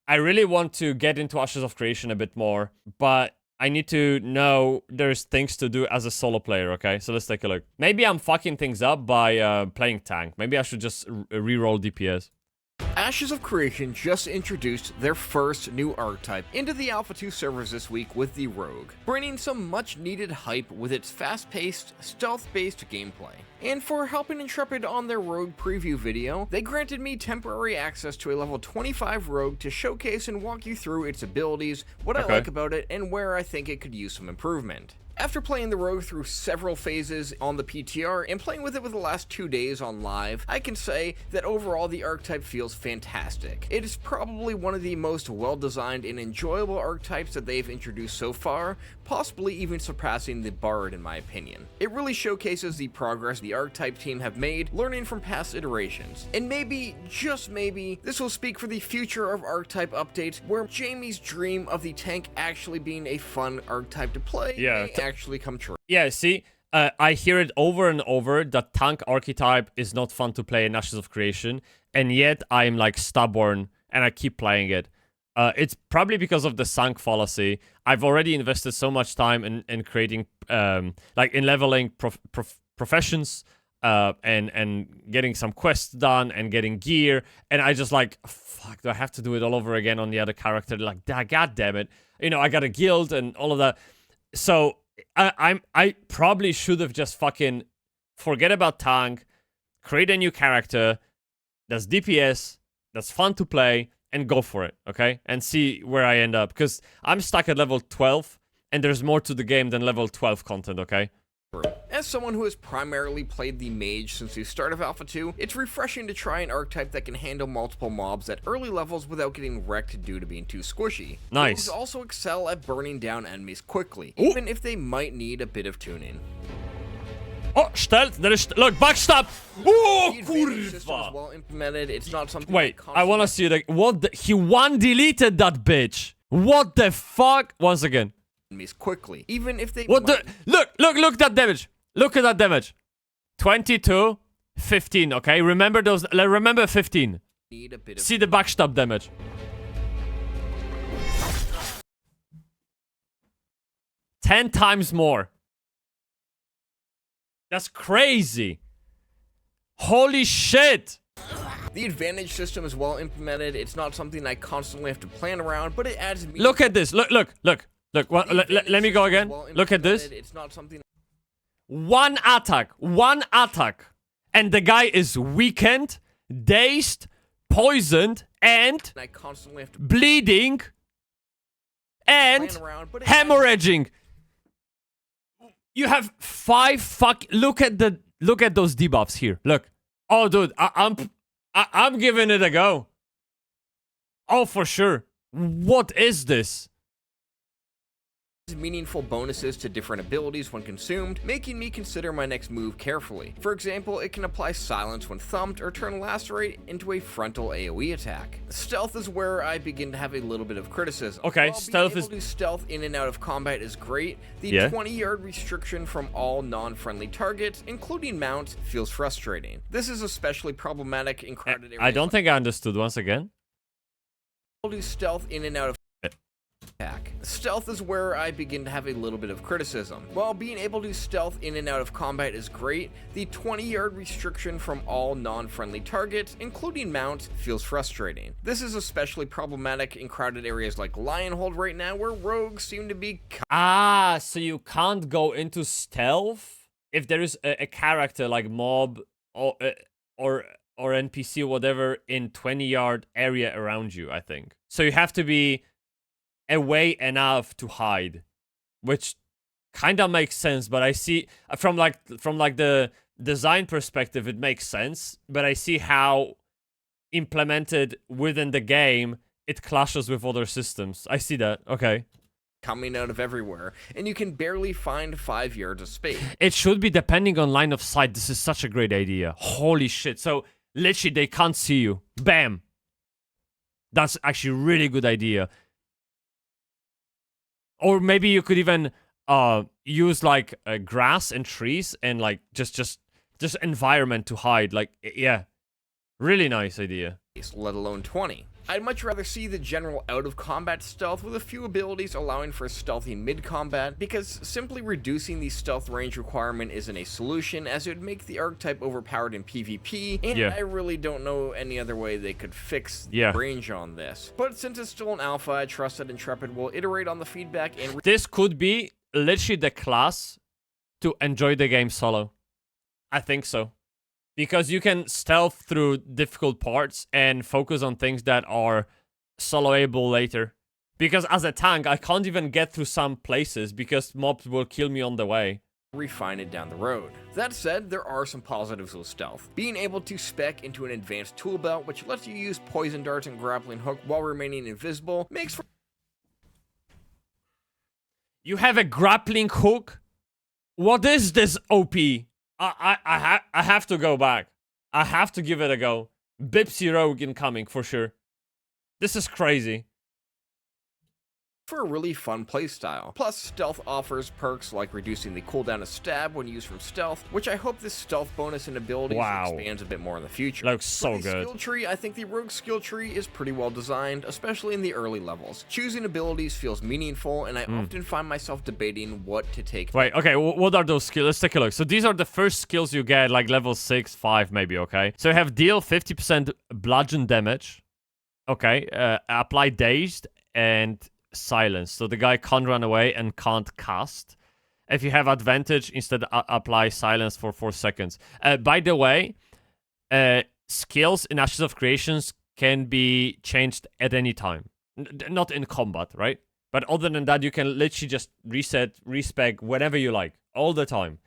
I really want to get into Ashes of Creation a bit more, but I need to know there's things to do as a solo player, okay? So let's take a look. Maybe I'm fucking things up by playing tank. Maybe I should just reroll DPS. Ashes of Creation just introduced their first new archetype into the Alpha 2 servers this week with the Rogue, bringing some much needed hype with its fast-paced, stealth-based gameplay. And for helping Intrepid on their Rogue preview video, they granted me temporary access to a level 25 Rogue to showcase and walk you through its abilities, what I like about it, and where I think it could use some improvement. After playing the Rogue through several phases on the PTR and playing with it the last 2 days on live, I can say that overall the archetype feels fantastic. It is probably one of the most well-designed and enjoyable archetypes that they've introduced so far, possibly even surpassing the Bard in my opinion. It really showcases the progress the archetype team have made, learning from past iterations. And maybe, just maybe, this will speak for the future of archetype updates, where Jamie's dream of the tank actually being a fun archetype to play may actually come true. Yeah, see, I hear it over and over that tank archetype is not fun to play in Ashes of Creation, and yet I'm like stubborn and I keep playing it. It's probably because of the sunk fallacy. I've already invested so much time in creating, like in leveling professions, and getting some quests done and getting gear, and I just like, fuck, do I have to do it all over again on the other character? Like, god damn it. You know, I got a guild and all of that. So I probably should have just fucking forget about tank, create a new character that's DPS, that's fun to play, and go for it, okay? And see where I end up, because I'm stuck at level 12, and there's more to the game than level 12 content, okay? As someone who has primarily played the mage since the start of Alpha 2, it's refreshing to try an archetype that can handle multiple mobs at early levels without getting wrecked due to being too squishy. Nice. Rogues also excel at burning down enemies quickly, even if they might need a bit of tuning. Oh, stealth, there is, look, backstab! Oh, kurva! Well implemented, it's not something. Wait, I wanna see it. What the, he one-deleted that bitch! What the fuck? Once again. Enemies quickly, even if they what the, look that damage. Look at that damage. 22, 15, okay? Remember those, remember 15. Need a bit of see the backstab damage. Ten times more. That's crazy. Holy shit. The advantage system is well implemented. It's not something I constantly have to plan around, but it adds. Look at this. Look. Well, let me go again. Look at this. It's not something. One attack, and the guy is weakened, dazed, poisoned, and I constantly have to bleeding, and hemorrhaging. You have 5 look at those debuffs here. Look. Oh, dude, I'm giving it a go. Oh, for sure. What is this? Meaningful bonuses to different abilities when consumed, making me consider my next move carefully. For example, it can apply silence when thumped or turn lacerate into a frontal AoE attack. Stealth is where I begin to have a little bit of criticism. Okay, while stealth being able to stealth in and out of combat is great, the 20-yard restriction from all non-friendly targets, including mounts, feels frustrating. This is especially problematic in crowded areas. I don't think I understood once again. To stealth in and out of attack. Stealth is where I begin to have a little bit of criticism. While being able to stealth in and out of combat is great, the 20-yard restriction from all non-friendly targets, including mounts, feels frustrating. This is especially problematic in crowded areas like Lionhold right now, where rogues seem to be. Ah, so you can't go into stealth if there is a character like mob or NPC or whatever in 20-yard area around you, I think. So you have to be away enough to hide, which kind of makes sense, but I see from like the design perspective it makes sense, but I see how implemented within the game it clashes with other systems. I see that. Okay. Coming out of everywhere, and you can barely find 5 yards of space. It should be depending on line of sight. This is such a great idea. Holy shit. So literally they can't see you. Bam. That's actually a really good idea. Or maybe you could even use like grass and trees and like just environment to hide. Like, yeah, really nice idea. Let alone 20. I'd much rather see the general out-of-combat stealth with a few abilities allowing for stealthy mid-combat, because simply reducing the stealth range requirement isn't a solution, as it would make the archetype overpowered in PvP, and I really don't know any other way they could fix the range on this. But since it's still an alpha, I trust that Intrepid will iterate on the feedback and... This could be literally the class to enjoy the game solo. I think so. Because you can stealth through difficult parts and focus on things that are soloable later. Because as a tank, I can't even get through some places because mobs will kill me on the way. Refine it down the road. That said, there are some positives with stealth. Being able to spec into an advanced tool belt, which lets you use poison darts and grappling hook while remaining invisible, makes for... You have a grappling hook? What is this OP? I have to go back. I have to give it a go. Bybsie rogue incoming for sure. This is crazy. For a really fun playstyle. Plus, stealth offers perks like reducing the cooldown of stab when used from stealth, which I hope this stealth bonus and abilities expands a bit more in the future. Looks so good. Skill tree, I think the rogue skill tree is pretty well designed, especially in the early levels. Choosing abilities feels meaningful, and I often find myself debating what to take. Wait, okay, what are those skills? Let's take a look. So these are the first skills you get, like level 6, 5 maybe, okay? So you have deal 50% bludgeon damage. Okay, apply dazed and silence, so the guy can't run away and can't cast. If you have advantage, instead apply silence for 4 seconds. By the way, skills in Ashes of Creations can be changed at any time. Not in combat, right? But other than that, you can literally just reset, respec whenever you like, all the time.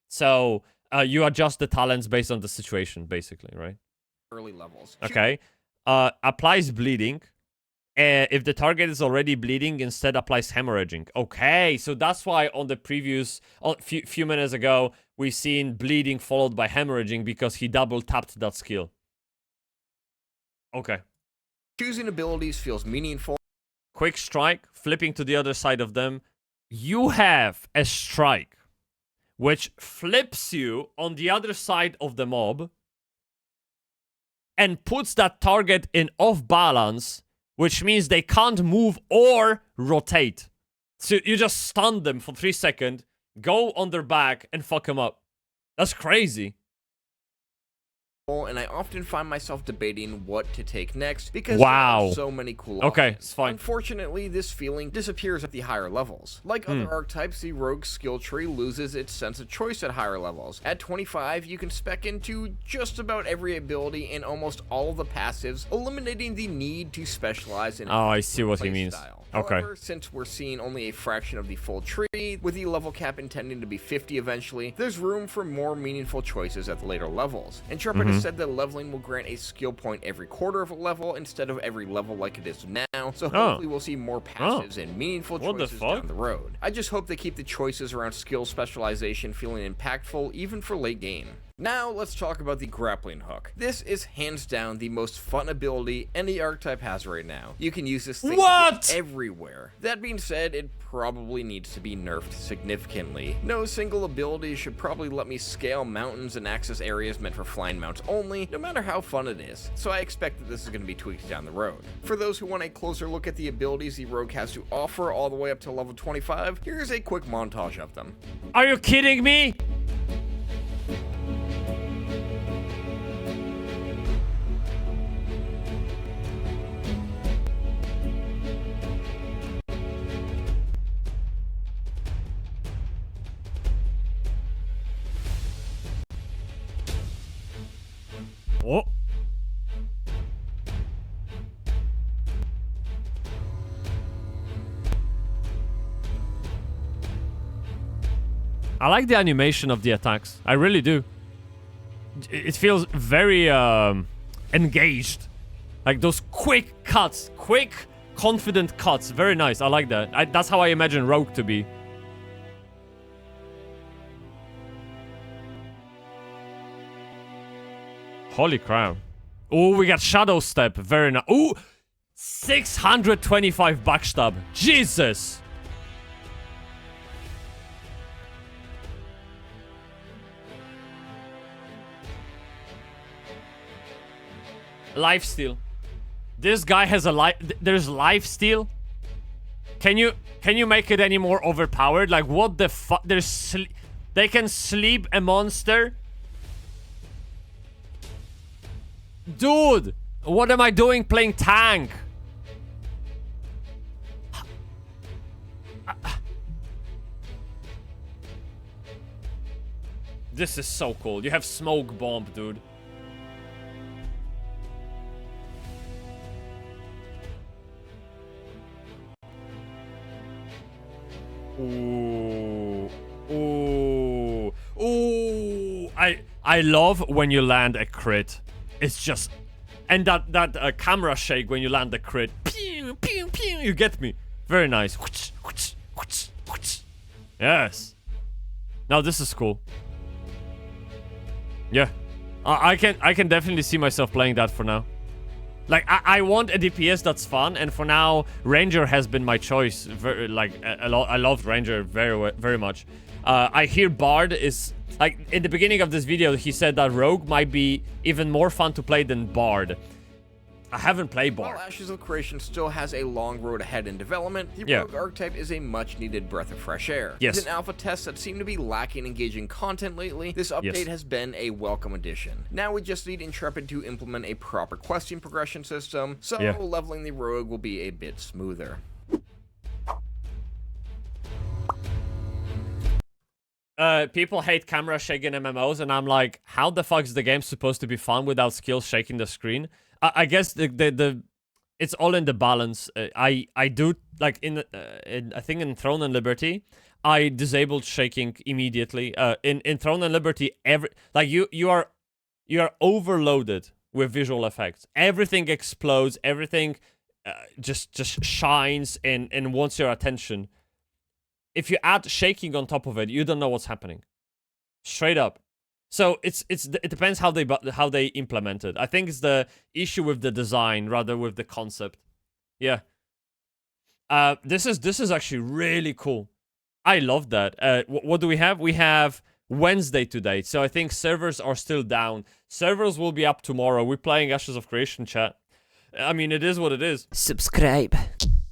So you adjust the talents based on the situation, basically, right? Early levels. Okay. Applies bleeding. If the target is already bleeding, instead applies hemorrhaging. Okay, so that's why on the previous, few minutes ago, we seen bleeding followed by hemorrhaging because he double tapped that skill. Okay. Choosing abilities feels meaningful. Quick strike, flipping to the other side of them. You have a strike, which flips you on the other side of the mob and puts that target in off balance, which means they can't move or rotate. So you just stun them for 3 seconds, go on their back, and fuck them up. That's crazy. And I often find myself debating what to take next because there are so many cool options. Okay, it's fine. Unfortunately, this feeling disappears at the higher levels. Like other archetypes, the rogue skill tree loses its sense of choice at higher levels. At 25, you can spec into just about every ability and almost all of the passives, eliminating the need to specialize in I see what he means. Style. Okay. However, since we're seeing only a fraction of the full tree, with the level cap intending to be 50 eventually, there's room for more meaningful choices at the later levels. Intrepid has said that leveling will grant a skill point every quarter of a level instead of every level like it is now, so hopefully we'll see more passives and meaningful choices down the road. I just hope they keep the choices around skill specialization feeling impactful even for late game. Now, let's talk about the grappling hook. This is hands down the most fun ability any archetype has right now. You can use this thing everywhere. That being said, it probably needs to be nerfed significantly. No single ability should probably let me scale mountains and access areas meant for flying mounts only, no matter how fun it is. So I expect that this is going to be tweaked down the road. For those who want a closer look at the abilities the rogue has to offer all the way up to level 25, here's a quick montage of them. Are you kidding me? Oh. I like the animation of the attacks. I really do. It feels very engaged. Like those quick cuts. Quick, confident cuts. Very nice. I like that. That's how I imagine Rogue to be. Holy crap. Oh, we got Shadow Step. Very nice. Ooh, 625 Backstab. Jesus. Lifesteal. This guy has a life. There's life steal. Can you make it any more overpowered? Like, what the fuck? They can sleep a monster. Dude, what am I doing playing tank? This is so cool. You have smoke bomb, dude. Ooh. Ooh. Ooh. I love when you land a crit. It's just... And that camera shake when you land a crit. Pew, pew, pew. You get me. Very nice. Yes. Now this is cool. Yeah. I can definitely see myself playing that for now. Like, I want a DPS that's fun, and for now, Ranger has been my choice. I loved Ranger very much. I hear Bard is... Like, in the beginning of this video, he said that Rogue might be even more fun to play than Bard. I haven't played Bard. While Ashes of Creation still has a long road ahead in development, the Rogue archetype is a much-needed breath of fresh air. Yes. With an alpha test that seemed to be lacking engaging content lately, this update has been a welcome addition. Now we just need Intrepid to implement a proper questing progression system, so leveling the Rogue will be a bit smoother. People hate camera shaking MMOs, and I'm like, how the fuck is the game supposed to be fun without skills shaking the screen? I guess it's all in the balance. I do, like, I think in Throne and Liberty, I disabled shaking immediately. In Throne and Liberty, you are overloaded with visual effects. Everything explodes. Everything just shines and wants your attention. If you add shaking on top of it, you don't know what's happening. Straight up. So it depends how they implement it. I think it's the issue with the design rather with the concept. Yeah. This is actually really cool. I love that. What do we have? We have Wednesday today. So I think servers are still down. Servers will be up tomorrow. We're playing Ashes of Creation, chat. I mean, it is what it is. Subscribe.